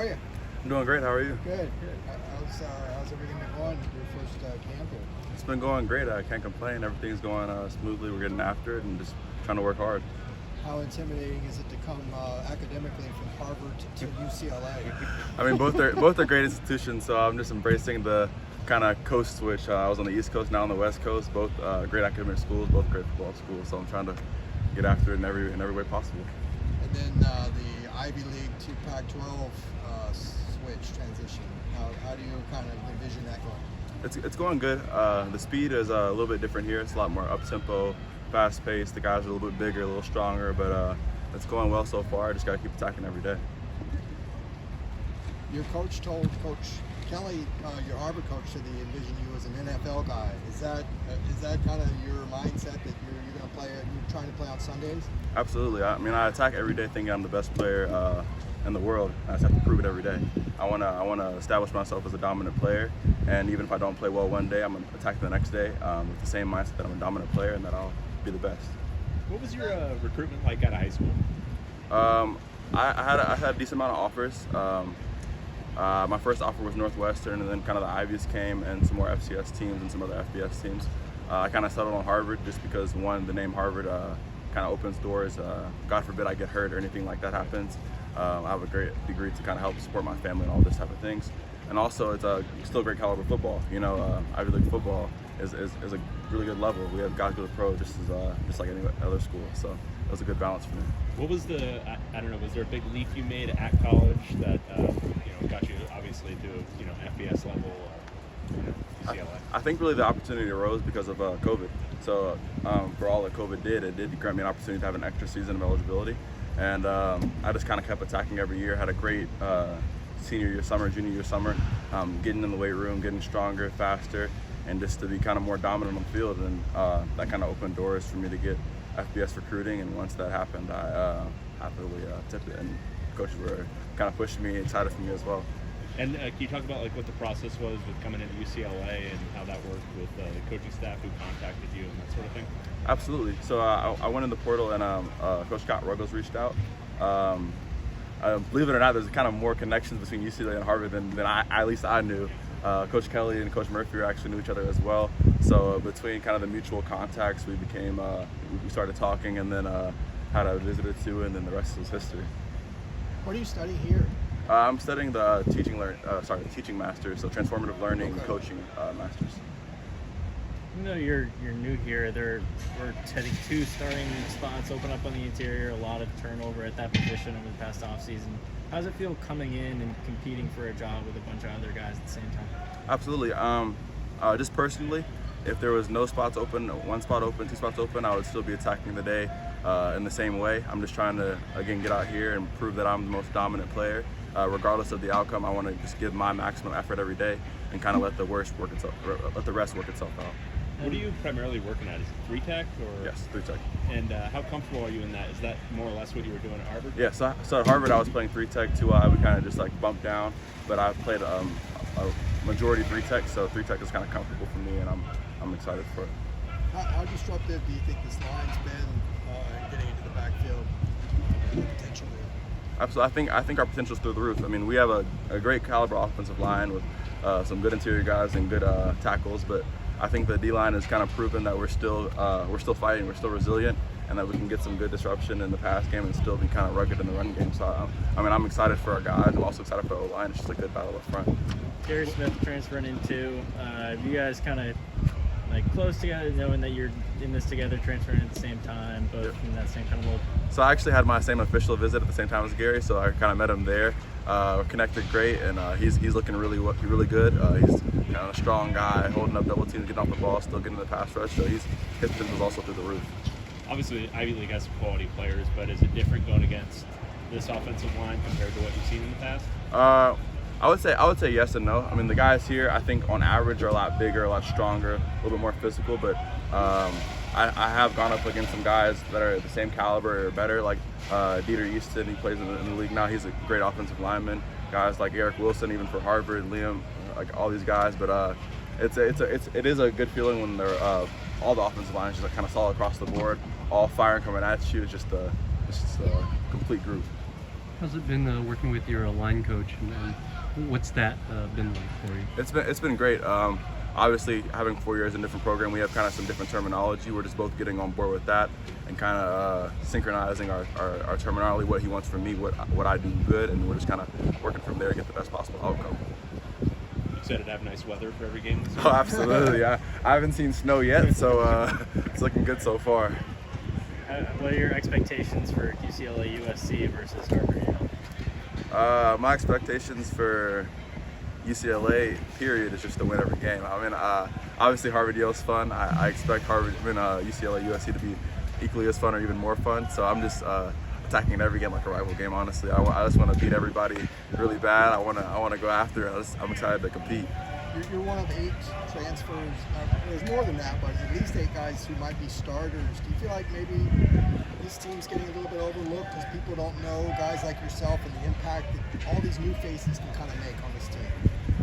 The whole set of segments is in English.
are you? I'm doing great. How are you? Good. How's everything been going? Your first camp here? It's been going great. I can't complain. Everything's going smoothly. We're getting after it and just trying to work hard. How intimidating is it to come academically from Harvard to UCLA? I mean, both are great institutions, so I'm just embracing the kind of coast switch. I was on the East Coast, now on the West Coast. Both great academic schools, both great football schools. So I'm trying to get after it in every way possible. And then the Ivy League to Pac-12 switch transition. How do you kind of envision that going? It's going good. The speed is a little bit different here. It's a lot more up-tempo, fast-paced. The guys are a little bit bigger, a little stronger, but it's going well so far. I just got to keep attacking every day. Your coach told Coach Kelly, your Harvard coach, that he envisioned you as an NFL guy. Is that kind of your mindset that you're going to play? You're trying to play on Sundays? Absolutely. I mean, I attack every day thinking I'm the best player in the world. I just have to prove it every day. I wanna establish myself as a dominant player, and even if I don't play well one day, I'm gonna attack the next day with the same mindset that I'm a dominant player and that I'll be the best. What was your recruitment like out of high school? I had a decent amount of offers. My first offer was Northwestern, and then kind of the Ivies came and some more FCS teams and some other FBS teams. I kind of settled on Harvard just because, one, the name Harvard kind of opens doors. God forbid I get hurt or anything like that happens. I have a great degree to kind of help support my family and all this type of things. And also, it's still great caliber football. You know, Ivy League football is a really good level. We have guys go to pro just like any other school. So it was a good balance for me. What was I don't know, was there a big leap you made at college that got you obviously to FBS level UCLA? I think really the opportunity arose because of COVID. So for all that COVID did, it did grant me an opportunity to have an extra season of eligibility. And I just kind of kept attacking every year. Had a great senior year, summer, junior year, summer, getting in the weight room, getting stronger, faster, and just to be kind of more dominant on the field. And that kind of opened doors for me to get FBS recruiting. And once that happened, I happily tipped it. And coaches were kind of pushing me, excited for me as well. And can you talk about like what the process was with coming into UCLA and how that worked with the coaching staff who contacted you and that sort of thing? Absolutely. So I went in the portal and Coach Scott Ruggles reached out. Believe it or not, there's kind of more connections between UCLA and Harvard than at least I knew. Coach Kelly and Coach Murphy actually knew each other as well. So between kind of the mutual contacts, we started talking, and then had a visit or two, and then the rest is history. What do you study here? I'm studying the teaching master's, so transformative learning and coaching master's. Even though you're new here, we're heading 2 starting spots open up on the interior, a lot of turnover at that position over the past offseason. How does it feel coming in and competing for a job with a bunch of other guys at the same time? Absolutely. Just personally, if there was no spots open, 1 spot open, 2 spots open, I would still be attacking the day in the same way. I'm just trying to, again, get out here and prove that I'm the most dominant player. Regardless of the outcome, I want to just give my maximum effort every day and kind of let the rest work itself out. What are you primarily working at? Is it 3 tech or? Yes, 3 tech. And how comfortable are you in that? Is that more or less what you were doing at Harvard? Yeah, so at Harvard I was playing 3 tech, 2 I would kind of just like bump down, but I've played a majority 3 tech, so 3 tech is kind of comfortable for me, and I'm excited for it. How disruptive do you think this line's been getting into the backfield potentially? Absolutely. I think our potential is through the roof. I mean, we have a great caliber offensive line with some good interior guys and good tackles, but I think the D-line has kind of proven that we're still fighting, we're still resilient, and that we can get some good disruption in the pass game and still be kind of rugged in the run game. So, I'm excited for our guys. I'm also excited for our O-line. It's just a good battle up front. Gary Smith transferring into, you guys kind of like close together, knowing that you're in this together, transferring at the same time, both in that same kind of mold? So I actually had my same official visit at the same time as Gary, so I kind of met him there. Connected great, and he's looking really good. He's a strong guy, holding up double teams, getting off the ball, still getting the pass rush. So his potential is also through the roof. Obviously, Ivy League has some quality players, but is it different going against this offensive line compared to what you've seen in the past? I would say yes and no. I mean, the guys here, I think on average are a lot bigger, a lot stronger, a little bit more physical, but I have gone up against some guys that are the same caliber or better, like Dieter Easton. He plays in the league now. He's a great offensive lineman. Guys like Eric Wilson, even for Harvard, Liam, like all these guys. But it is a good feeling when they're all the offensive lines just kind of solid across the board, all firing coming at you. It's just a complete group. How's it been working with your line coach, and what's that been like for you? It's been great. Obviously, having 4 years in a different program, we have kind of some different terminology. We're just both getting on board with that and kind of synchronizing our terminology, what he wants from me, what I do good, and we're just kind of working from there to get the best possible outcome. Excited to have nice weather for every game this year? Oh, absolutely. I haven't seen snow yet, so it's looking good so far. What are your expectations for UCLA USC versus Harvard? My expectations for UCLA period is just to win every game. I mean, obviously Harvard Yale's fun. I expect UCLA USC to be equally as fun or even more fun. So I'm just attacking every game like a rival game. Honestly, I just want to beat everybody really bad. I want to go after it. I'm excited to compete. You're one of 8 transfers. There's more than that, but at least 8 guys who might be starters. Do you feel like maybe this team's getting a little bit overlooked because people don't know guys like yourself and the impact that all these new faces can kind of make on this team?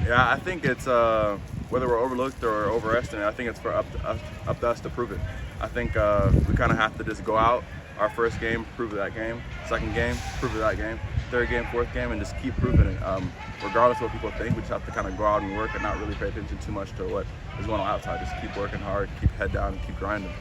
Yeah, I think it's whether we're overlooked or overestimated. I think it's up to us to prove it. I think we kind of have to just go out. Our first game, prove that game. Second game, prove that game. Third game, fourth game, and just keep proving it. Regardless of what people think, we just have to kind of go out and work and not really pay attention too much to what is going on outside. Just keep working hard, keep head down, and keep grinding.